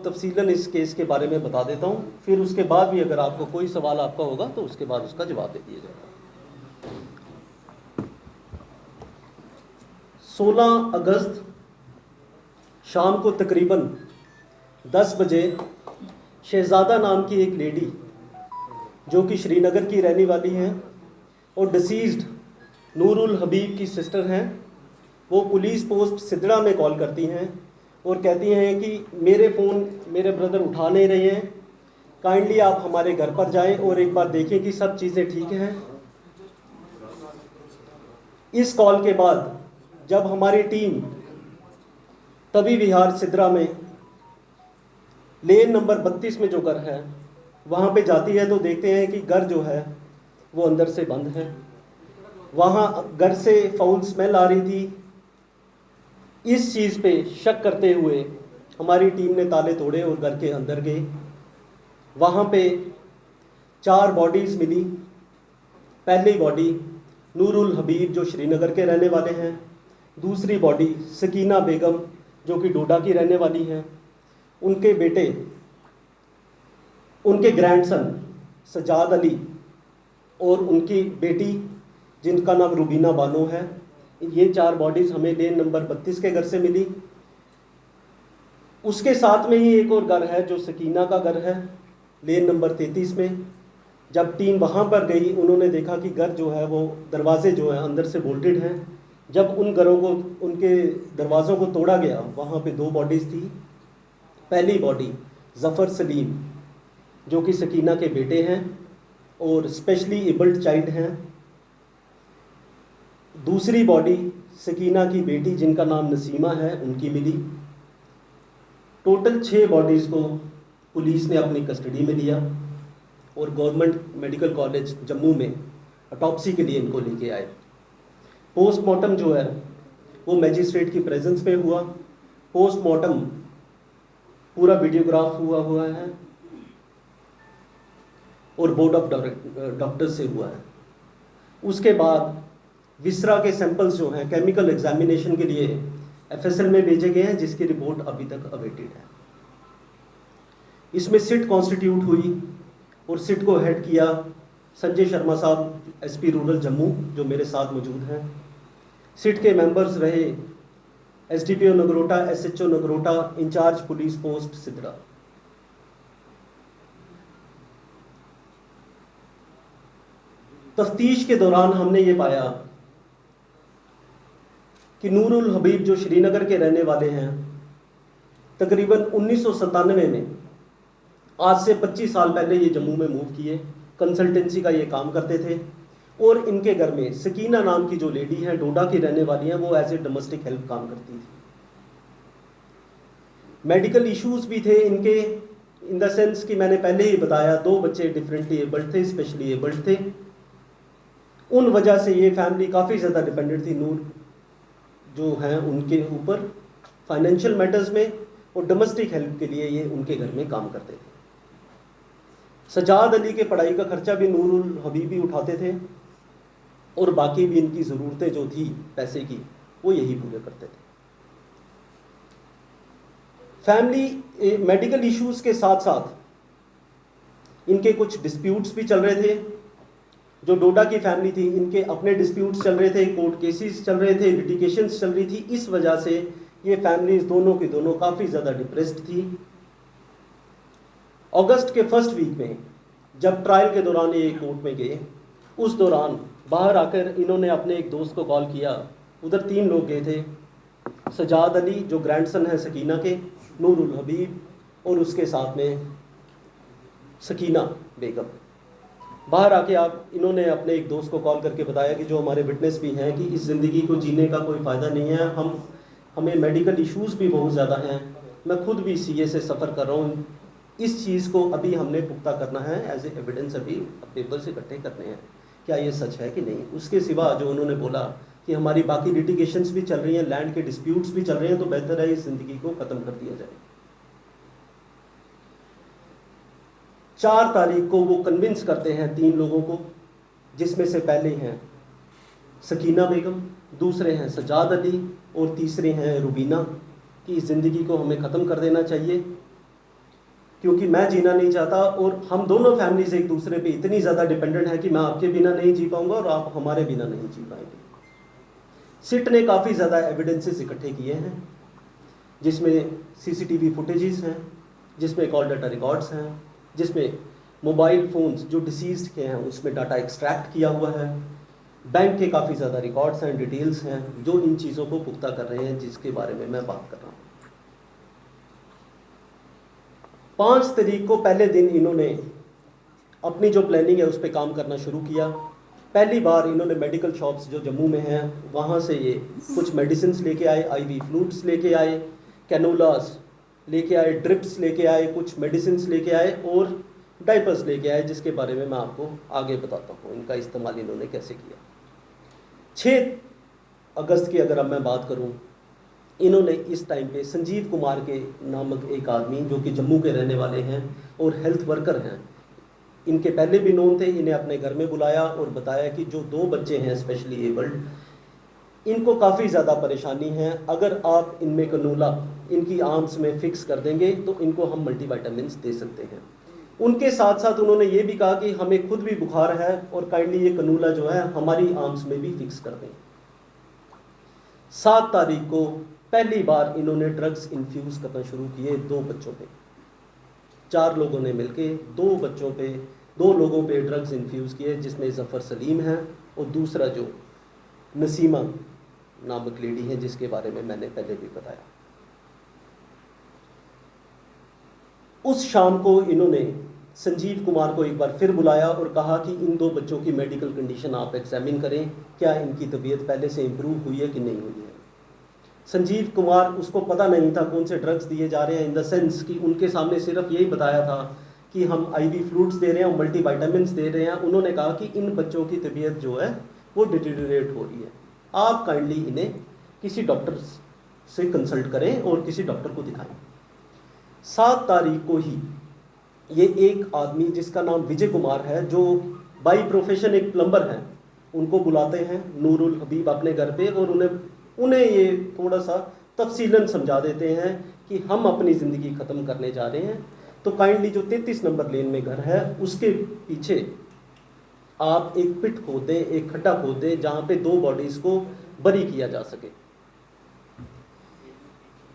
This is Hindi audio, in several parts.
तफसीलन इस केस के बारे में बता देता हूँ, फिर उसके बाद भी अगर आपको कोई सवाल आपका होगा तो उसके बाद उसका जवाब दे दिया जाएगा। 16 अगस्त शाम को तकरीबन 10 बजे शहज़ादा नाम की एक लेडी जो कि श्रीनगर की रहने वाली हैं और डिसीज़्ड नूरुल हबीब की सिस्टर हैं, वो पुलिस पोस्ट सिदड़ा में कॉल करती हैं और कहती हैं कि मेरे फ़ोन मेरे ब्रदर उठा नहीं रहे हैं, काइंडली आप हमारे घर पर जाएं और एक बार देखें कि सब चीज़ें ठीक हैं। इस कॉल के बाद जब हमारी टीम तभी विहार सिदरा में लेन नंबर 32 में जो घर है वहाँ पे जाती है तो देखते हैं कि घर जो है वो अंदर से बंद है। वहाँ घर से फाउल स्मेल आ रही थी। इस चीज़ पे शक करते हुए हमारी टीम ने ताले तोड़े और घर के अंदर गए। वहाँ पे 4 बॉडीज़ मिली। पहली बॉडी नूरुल हबीब जो श्रीनगर के रहने वाले हैं, दूसरी बॉडी सकीना बेगम जो कि डोडा की रहने वाली हैं, उनके बेटे, उनके ग्रैंडसन सजाद अली और उनकी बेटी जिनका नाम रुबीना बानो है। ये 4 बॉडीज़ हमें लेन नंबर 32 के घर से मिली। उसके साथ में ही एक और घर है जो सकीना का घर है लेन नंबर 33 में। जब टीम वहाँ पर गई उन्होंने देखा कि घर जो है वो दरवाजे जो है अंदर से बोल्टेड हैं। जब उन घरों को, उनके दरवाज़ों को तोड़ा गया, वहाँ पे 2 बॉडीज़ थी। पहली बॉडी ज़फ़र सलीम जो कि सकीना के बेटे हैं और स्पेशली एबल्ड चाइल्ड हैं। दूसरी बॉडी सकीना की बेटी जिनका नाम नसीमा है, उनकी मिली। टोटल 6 बॉडीज़ को पुलिस ने अपनी कस्टडी में लिया और गवर्नमेंट मेडिकल कॉलेज जम्मू में ऑटोप्सी के लिए इनको लेके आए। पोस्टमार्टम जो है वो मैजिस्ट्रेट की प्रेजेंस में हुआ। पोस्टमार्टम पूरा वीडियोग्राफ हुआ है और बोर्ड ऑफ डॉक्टर्स से हुआ है। उसके बाद विसरा के सैंपल्स जो हैं केमिकल एग्जामिनेशन के लिए एफएसएल में भेजे गए हैं, जिसकी रिपोर्ट अभी तक अवेटेड है। इसमें सिट कॉन्स्टिट्यूट हुई और सिट को हेड किया संजय शर्मा साहब, एसपी रूरल जम्मू, जो मेरे साथ मौजूद हैं। सिट के मेंबर्स रहे SDPO Nagrota, SHO Nagrota, incharge police post Sidhra. तफ्तीश के दौरान हमने ये पाया कि नूरुल हबीब जो श्रीनगर के रहने वाले हैं, तकरीबन 1997 में, आज से 25 साल पहले ये जम्मू में मूव किए। कंसल्टेंसी का ये काम करते थे और इनके घर में सकीना नाम की जो लेडी है, डोडा की रहने वाली हैं, वो एज ए डोमेस्टिक हेल्प काम करती थी। मेडिकल इश्यूज भी थे इनके, इन द सेंस कि मैंने पहले ही बताया 2 बच्चे डिफरेंटली एबल्ड थे, स्पेशली एबल्ड थे। उन वजह से ये फैमिली काफ़ी ज़्यादा डिपेंडेंट थी नूर जो हैं उनके ऊपर फाइनेंशियल मैटर्स में, और डोमेस्टिक हेल्प के लिए ये उनके घर में काम करते थे। सजाद अली के पढ़ाई का खर्चा भी नूरुल हबीबी उठाते थे और बाकी भी इनकी ज़रूरतें जो थी पैसे की वो यही पूरे करते थे। फैमिली मेडिकल इश्यूज के साथ साथ इनके कुछ डिस्प्यूट्स भी चल रहे थे। जो डोडा की फैमिली थी, इनके अपने डिस्प्यूट्स चल रहे थे, कोर्ट केसेस चल रहे थे, लिटिगेशंस चल रही थी। इस वजह से ये फैमिलीज दोनों की दोनों काफ़ी ज़्यादा डिप्रेस्ड थी। अगस्त के फर्स्ट वीक में जब ट्रायल के दौरान ये कोर्ट में गए, उस दौरान बाहर आकर इन्होंने अपने एक दोस्त को कॉल किया। उधर 3 लोग गए थे, सजाद अली जो ग्रैंडसन है सकीना के, नूरुल हबीब और उसके साथ में सकीना बेगम। बाहर आके इन्होंने अपने एक दोस्त को कॉल करके बताया कि जो हमारे विटनेस भी हैं कि इस ज़िंदगी को जीने का कोई फ़ायदा नहीं है, हमें मेडिकल इश्यूज़ भी बहुत ज़्यादा हैं, मैं खुद भी सीए से सफ़र कर रहा हूँ, इस चीज़ को अभी हमने पुख्ता करना है, एज ए एविडेंस अभी पेपर्स इकट्ठे करने हैं, क्या ये सच है कि नहीं। उसके सिवा जो उन्होंने बोला कि हमारी बाकी लिटिगेशंस भी चल रही हैं, लैंड के डिस्प्यूट्स भी चल रहे हैं, तो बेहतर है इस ज़िंदगी को ख़त्म कर दिया जाए। 4 तारीख को वो कन्विंस करते हैं 3 लोगों को, जिसमें से पहले हैं सकीना बेगम, दूसरे हैं सजाद अली और तीसरे हैं रुबीना, कि इस ज़िंदगी को हमें ख़त्म कर देना चाहिए। क्योंकि मैं जीना नहीं चाहता और हम दोनों फैमिलीज एक दूसरे पे इतनी ज़्यादा डिपेंडेंट है कि मैं आपके बिना नहीं जी पाऊंगा और आप हमारे बिना नहीं जी पाएंगे। सिट ने काफ़ी ज़्यादा एविडेंसेस इकट्ठे किए हैं, जिसमें सीसीटीवी फुटेजेस हैं, जिसमें कॉल डाटा रिकॉर्ड्स हैं, जिसमें मोबाइल फ़ोन्स जो डिसीज्ड के हैं उसमें डाटा एक्सट्रैक्ट किया हुआ है, बैंक के काफ़ी ज़्यादा रिकॉर्ड्स हैं, डिटेल्स हैं, जो इन चीज़ों को पुख्ता कर रहे हैं जिसके बारे में मैं बात कर रहा हूँ। 5 तारीख को पहले दिन इन्होंने अपनी जो प्लानिंग है उस पर काम करना शुरू किया। पहली बार इन्होंने मेडिकल शॉप्स जो जम्मू में हैं वहाँ से ये कुछ मेडिसिन लेके आए, आईवी फ्लूइड्स लेके आए, कैनोलास लेके आए, ड्रिप्स लेके आए, कुछ मेडिसिन लेके आए और डाइपर्स लेके आए, जिसके बारे में मैं आपको आगे बताता हूँ इनका इस्तेमाल इन्होंने कैसे किया। 6 अगस्त की अगर अब मैं बात करूँ, इन्होंने इस टाइम पे संजीव कुमार के नामक एक आदमी जो कि जम्मू के रहने वाले हैं और हेल्थ वर्कर हैं, इनके पहले भी नोन थे, इन्हें अपने घर में बुलाया और बताया कि जो 2 बच्चे हैं स्पेशली एबल्ड, इनको काफ़ी ज़्यादा परेशानी है, अगर आप इनमें कनूला इनकी आर्म्स में फिक्स कर देंगे तो इनको हम मल्टीविटामिन्स दे सकते हैं। उनके साथ साथ उन्होंने ये भी कहा कि हमें खुद भी बुखार है और काइंडली ये कनूला जो है हमारी आर्म्स में भी फिक्स कर दें। 7 तारीख को पहली बार इन्होंने ड्रग्स इन्फ्यूज़ करना शुरू किए 2 बच्चों पे। 4 लोगों ने मिलके 2 लोगों पे ड्रग्स इन्फ्यूज़ किए, जिसमें जफ़र सलीम है और दूसरा जो नसीमा नामक लेडी है जिसके बारे में मैंने पहले भी बताया। उस शाम को इन्होंने संजीव कुमार को एक बार फिर बुलाया और कहा कि इन 2 बच्चों की मेडिकल कंडीशन आप एग्जामिन करें, क्या इनकी तबीयत पहले से इम्प्रूव हुई है कि नहीं हुई है। संजीव कुमार, उसको पता नहीं था कौन से ड्रग्स दिए जा रहे हैं, इन द सेंस कि उनके सामने सिर्फ यही बताया था कि हम आईवी फ्लूइड्स दे रहे हैं और मल्टीविटामिन्स दे रहे हैं। उन्होंने कहा कि इन बच्चों की तबीयत जो है वो डिटेरियोरेट हो रही है, आप काइंडली इन्हें किसी डॉक्टर से कंसल्ट करें और किसी डॉक्टर को दिखाएं। 7 तारीख को ही ये एक आदमी जिसका नाम विजय कुमार है, जो बाई प्रोफेशन एक प्लम्बर है, उनको बुलाते हैं नूरुल हबीब अपने घर पे और उन्हें ये थोड़ा सा तफसीलन समझा देते हैं कि हम अपनी ज़िंदगी ख़त्म करने जा रहे हैं, तो काइंडली जो 33 नंबर लेन में घर है उसके पीछे आप एक पिट खोद दें, एक खड्डा खोद दें जहाँ पे 2 बॉडीज़ को बरी किया जा सके।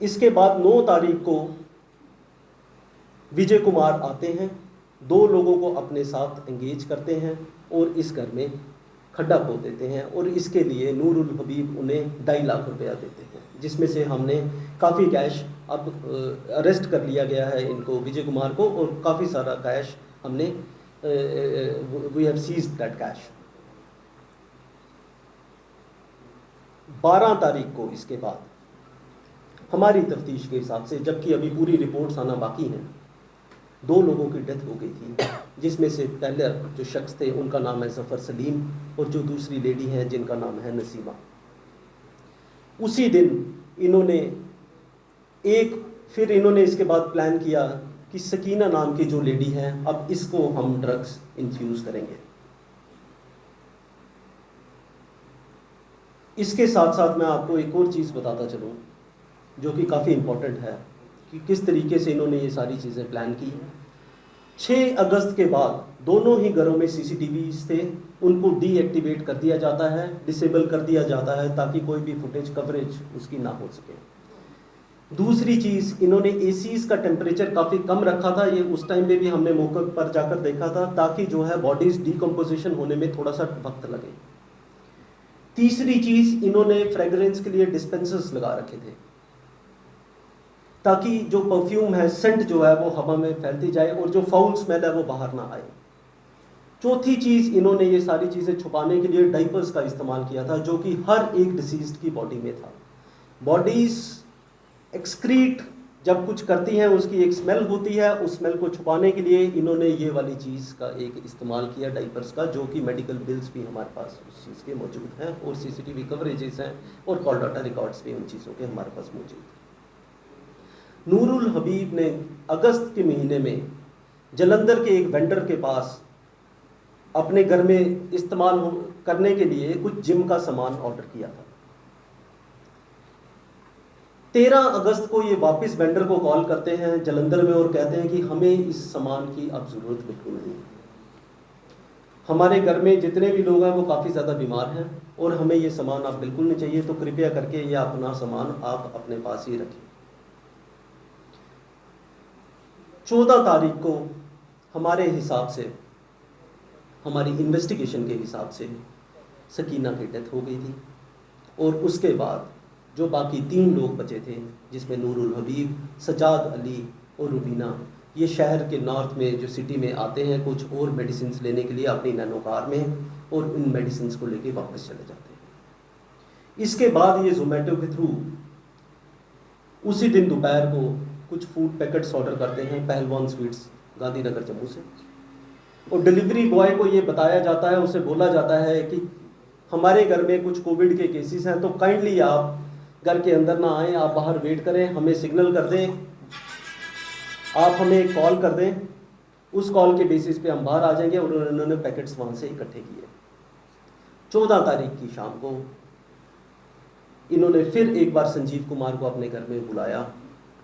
इसके बाद 9 तारीख को विजय कुमार आते हैं, 2 लोगों को अपने साथ एंगेज करते हैं और इस घर में खड्डा खोद देते हैं और इसके लिए नूरुल हबीब उन्हें 2.5 लाख रुपया देते हैं, जिसमें से हमने काफ़ी कैश अब अरेस्ट कर लिया गया है इनको, विजय कुमार को, और काफ़ी सारा कैश हमने we have seized that cash. 12 तारीख को इसके बाद हमारी तफ्तीश के हिसाब से, जबकि अभी पूरी रिपोर्ट्स आना बाकी हैं, 2 लोगों की डेथ हो गई थी, जिसमें से पहले जो शख्स थे उनका नाम है जफ़र सलीम और जो दूसरी लेडी हैं जिनका नाम है नसीमा। उसी दिन इन्होंने इसके बाद प्लान किया कि सकीना नाम की जो लेडी है, अब इसको हम ड्रग्स इन्फ्यूज़ करेंगे। इसके साथ साथ मैं आपको एक और चीज़ बताता चलूँ जो कि काफ़ी इम्पोर्टेंट है कि किस तरीके से इन्होंने ये सारी चीज़ें प्लान की। 6 अगस्त के बाद दोनों ही घरों में सीसीटीवीज़ थे, उनको डीएक्टिवेट कर दिया जाता है, डिसेबल कर दिया जाता है, ताकि कोई भी फुटेज कवरेज उसकी ना हो सके। दूसरी चीज़, इन्होंने एसीज़ का टेम्परेचर काफ़ी कम रखा था, ये उस टाइम पे भी हमने मौके पर जाकर देखा था, ताकि जो है बॉडीज़ डिकम्पोजिशन होने में थोड़ा सा वक्त लगे। तीसरी चीज़, इन्होंने फ्रेगरेंस के लिए डिस्पेंसर्स लगा रखे थे, ताकि जो परफ्यूम है, सेंट जो है वो हवा में फैलती जाए और जो फाउल स्मेल है वो बाहर ना आए। चौथी चीज़, इन्होंने ये सारी चीज़ें छुपाने के लिए डाइपर्स का इस्तेमाल किया था, जो कि हर एक डिसीज्ड की बॉडी में था। बॉडीज़ एक्सक्रीट जब कुछ करती हैं उसकी एक स्मेल होती है, उस स्मेल को छुपाने के लिए इन्होंने ये वाली चीज़ का एक इस्तेमाल किया, डाइपर्स का, जो कि मेडिकल बिल्स भी हमारे पास उस चीज़ के मौजूद हैं और सीसीटीवी कवरेजेस हैं और कॉल डाटा रिकॉर्ड्स भी उन चीज़ों के हमारे पास मौजूद हैं। नूरुल हबीब ने अगस्त के महीने में जलंधर के एक वेंडर के पास अपने घर में इस्तेमाल करने के लिए कुछ जिम का सामान ऑर्डर किया था। 13 अगस्त को ये वापस वेंडर को कॉल करते हैं जलंधर में और कहते हैं कि हमें इस सामान की अब ज़रूरत बिल्कुल नहीं है। हमारे घर में जितने भी लोग हैं वो काफ़ी ज़्यादा बीमार हैं और हमें ये सामान अब बिल्कुल नहीं चाहिए, तो कृपया करके ये अपना सामान आप अपने पास ही रखें। 14 तारीख को हमारे हिसाब से, हमारी इन्वेस्टिगेशन के हिसाब से सकीना की डेथ हो गई थी और उसके बाद जो बाकी 3 लोग बचे थे, जिसमें नूरुल हबीब, सजाद अली और रुबीना, ये शहर के नॉर्थ में जो सिटी में आते हैं कुछ और मेडिसिन लेने के लिए अपनी नैनो कार में, और उन मेडिसिन को लेके वापस चले जाते हैं। इसके बाद ये जोमेटो के थ्रू उसी दिन दोपहर को कुछ फूड पैकेट्स ऑर्डर करते हैं पहलवान स्वीट्स गांधीनगर जम्मू से, और डिलीवरी बॉय को ये बताया जाता है, उसे बोला जाता है कि हमारे घर में कुछ कोविड के केसेस हैं, तो काइंडली आप घर के अंदर ना आएँ, आप बाहर वेट करें, हमें सिग्नल कर दें, आप हमें कॉल कर दें, उस कॉल के बेसिस पे हम बाहर आ जाएंगे। और उन्होंने पैकेट्स वहाँ से इकट्ठे किए। 14 तारीख की शाम को इन्होंने फिर एक बार संजीव कुमार को अपने घर में बुलाया,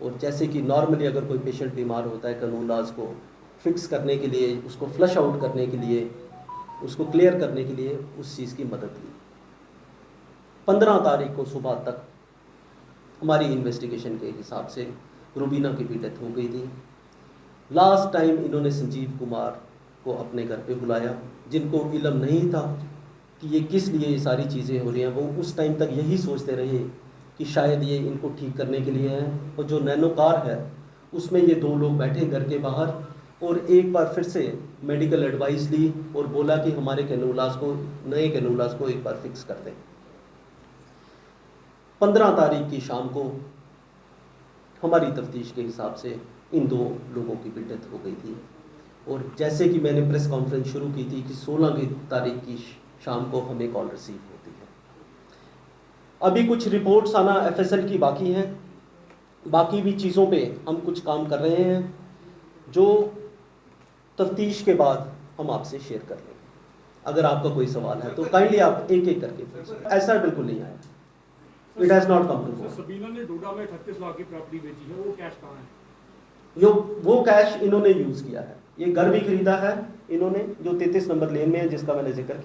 और जैसे कि नॉर्मली अगर कोई पेशेंट बीमार होता है, कैनुलास को फिक्स करने के लिए, उसको फ्लश आउट करने के लिए, उसको क्लियर करने के लिए उस चीज़ की मदद ली। 15 तारीख को सुबह तक हमारी इन्वेस्टिगेशन के हिसाब से रुबीना की भी डेथ हो गई थी। लास्ट टाइम इन्होंने संजीव कुमार को अपने घर पे बुलाया, जिनको इल्म नहीं था कि ये किस लिए ये सारी चीज़ें हो रही हैं। वो उस टाइम तक यही सोचते रहे कि शायद ये इनको ठीक करने के लिए हैं। और जो नैनो कार है उसमें ये 2 लोग बैठे घर के बाहर, और एक बार फिर से मेडिकल एडवाइस ली और बोला कि हमारे कैनुलास को, नए कैनुलास को एक बार फिक्स कर दें। 15 तारीख की शाम को हमारी तफ्तीश के हिसाब से इन 2 लोगों की भी डेथ हो गई थी। और जैसे कि मैंने प्रेस कॉन्फ्रेंस शुरू की थी कि 16 की तारीख की शाम को हमें कॉल रिसीव होती है। अभी कुछ रिपोर्ट्स आना एफएसएल की बाकी हैं, बाकी भी चीज़ों पे हम कुछ काम कर रहे हैं, जो तफ्तीश के बाद हम आपसे शेयर कर लेंगे। अगर आपका कोई सवाल है तो काइंडली आप एक एक करके पूछिए। ऐसा बिल्कुल नहीं आया, it has not come to. Sabina ने डोडा में 38 लाख की प्रॉपर्टी बेची है, वो कैश कहाँ है? वो कैश इन्होंने यूज़ किया है। ये घर भी खरीदा है इन्होंने, जो 33 नंबर लेन में है, जिसका मैंने जिक्र किया।